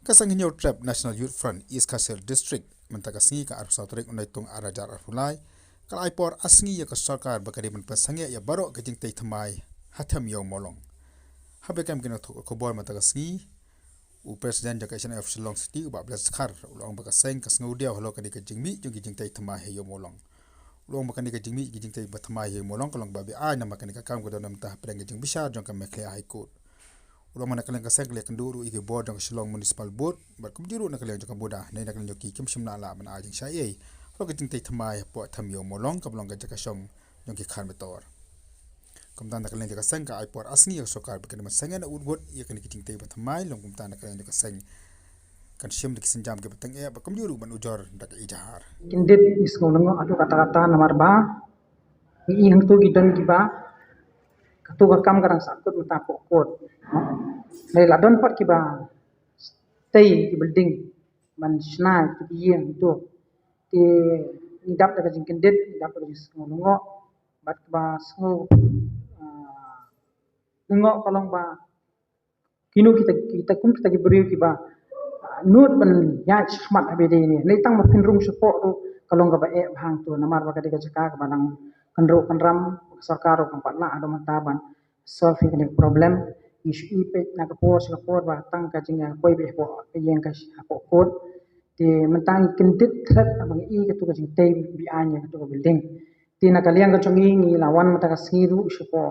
Kasanghinyo Trap National Youth Front East Kasel District mentakasngi ka arus sautrek unaitung arajar arfulai kala aipor asngi ya ka sarkar bakari man pasange ya baro ka jingtai thamai hatham yo molong habe kam kina thok ko bor mentakasngi u president jaka isana of Shillong City u bablas khar ulong baka seng ka sngudia holo ka dika jingmi jungi jingtai thamai he yo molong ulong baka dika jingmi jingtai ba thamai he molong kalong babi a na makani ka kam ko donam ta preng jing bisar jong ka mekhle high court ulang mana kalian kasek lek kenduru ike board jong Shillong Municipal Board bar kumjuru na kalian jong boda nei na kalian joki kim simna la man ajing syai ro ke jing tai thamai po thamyo molong ka blong ka jaka shong jong ki khan betor kumtan na kalian jaka seng ka aipor asni yo sokar bekan ma sengen udgot ye kan ki jing tai thamai long kumtan na kalian jaka seng kan sim dik sinjam ke beteng e ba kumjuru ban ujor dak ijahar Kindit iskolongo atu kata-kata nomor ba i hang tu gidan giba katu kam garang sakut mata pokot nei ladon pat kiba stay di building man snai tu yen tu ti idap daga jing kindit idap daga iskolongo bat ba sngo nengo kolong ba kinu kita kum kita gibri kiba nut ban ya chmat abede ni nei tang mapin rum support tu kalong ka ba e bhang tu namar ba ka diga jaka ka banang kanro kanram sarkar ko patna ado mataban solving the problem isu ipe na ka por ba tang ka jinga koi be po yeng ka ko kod ti mentang kindit thret abang i ka tu ka jing tei bi anya ka tu ka building ti na kaliang ka chongi ngi lawan mata ka siru isu po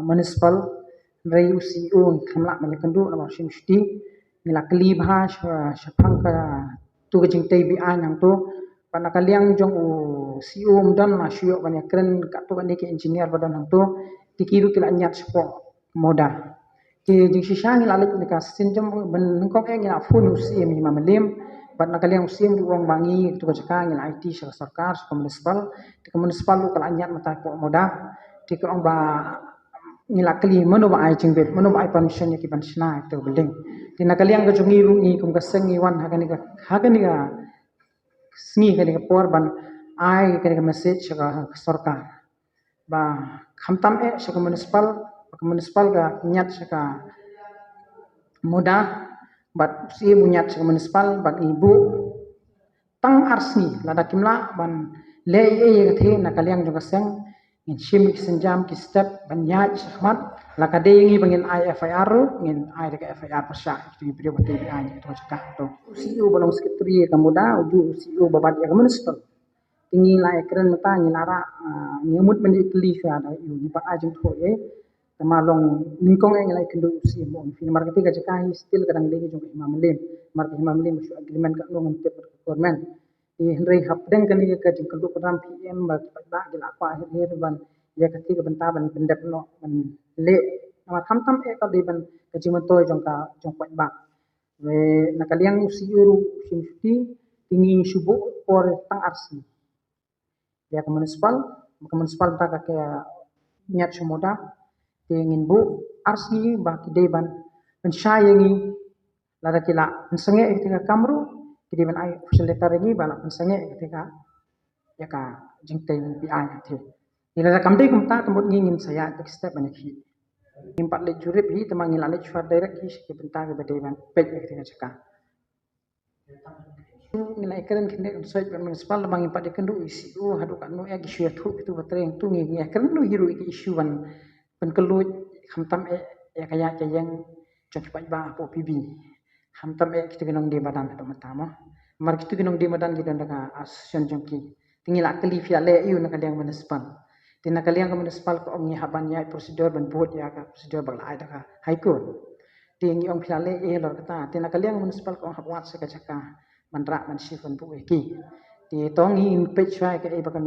municipal rei ucu khamla man kandu na sim sti nila kli bha shapang ka tu ka jing tei bi anya tu pana kaliang jong u CEO mdan na shio banya kren ka tu ka ni ke engineer badan hang tu tikiru kila nyat spo moda ti jing shisang ila lik ka sinjam ben ngkok eng ila phun usim mi mamalim bat na kaliang usim di wong bangi tu ka jaka ila IT sa sarkar sa municipal ti ka municipal lu kala nyat mata po moda ti ka ong ba ngila kli mano ba ai jingbet mano ba ai permission ya ki ban sna tu building ti na kaliang ka jongi ru ni kum ka sengi wan hagani ka sngi ka por ban ai ka message sa sarkar ba khamtam e sa municipal ga nyat sa moda bat si bunyat sa municipal bat ibu tang arsni lada kimla ban le ye the na kaliang jong seng in shim senjam ki step ban nyat sahmat la ka de ngi bangin IFIR ngin ai de FIR pasha ti video bate bi ai to ka to CEO balong sekretari ka moda uju CEO babat ya municipal tinggi la ekran mata ngi lara ngemut men ikli fa da yu ba ajung tho ye tamalong ningkong eng lai kendu si mo fi market ga jaka hi still kadang de jong himamlem market himamlem su agreement ka long te government i hendrai hapdeng kan ni ka jing kendu program PM ba ba gila pa her ban ya ka ti ga ban ta ban pendep no ban le ma tham tham e ka de ban ka jing man toy jong pa ba we na kaliang si uru simsti tinggi subuh por tang arsi ya ke municipal ta ka nyat semoda ingin bu arsi ba ki deban men syayangi lada kila mensenge ketika kamru ki deban ai official letter ni bala mensenge ketika ya ka jingtai bi ai the ila da kamdai kumta tembut ngin saya tek step banyak hi impat le jurip hi temang ngila le chwa direct hi ki benta ke deban pej ketika jaka nila ekran kinde soi municipal bang impat de kendu isi hadu kan no eg shue thu tu batreng tu ngi ekran no hiru iki issue ban pen keluj khamtam e ya kaya yang chok pai ba po PB khamtam e kitu ginong di badan to matama mar kitu ginong di badan di danda asosian jongki tingila kali fia le yu na kaliang municipal tina kaliang municipal ko ngi haban ya prosedur ban board ya ka prosedur bala ai da high court tingi ong fia le e lor kata tina kaliang municipal ko habwat sa ka mandra man sifan bu ki ti tong hi page wa ke e bakan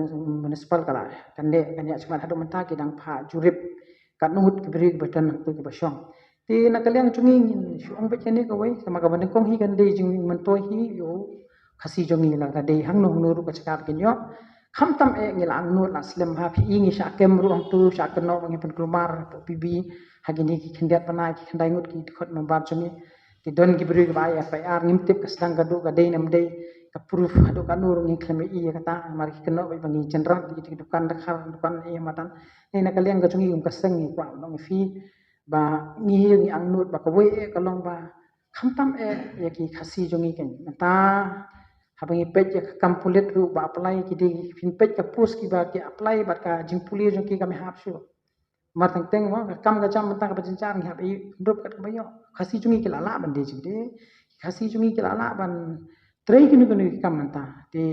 municipal kala kan de kan ya cuma hadu menta ki dang pha jurip kat nuhut ki beri badan tu ki basyong ti na kaliang chungi syong pe chene ko wai sama ka ban kong hi kan de jing man toy hi yo khasi jongi la ka de hang no nuru ka chakar kin yo kham tam e ngila ang nur la slem ha phi ingi sha kem ru ang tu sha kan no ngi pen klumar po PB hagini ki khendat panai ki khandai ngut ki khot ma bar chungi ti don ki beri ba FIR ngimtip ka sedang kadu ka de nam de ka proof hadu ka nur ngi klemi i kata mar ki keno ba bangi general di dukan dakhar dukan e matan ni na kaliang ka chungi ka sengi kwa long fi ba ngi ang nut ba ka we ka long ba khamtam ya ki khasi jongi ken mata habangi pej ya kampulit ru ba apply ki di fin pej ka post ki ba ki apply ba ka jing puli jong ki kami hap shu mar teng teng wa kam ga cham mata ka bajincar ngi hap i ndop kat bayo khasi jongi ki lala ban de jing de khasi jongi ki lala ban trei kinu kinu kam mata de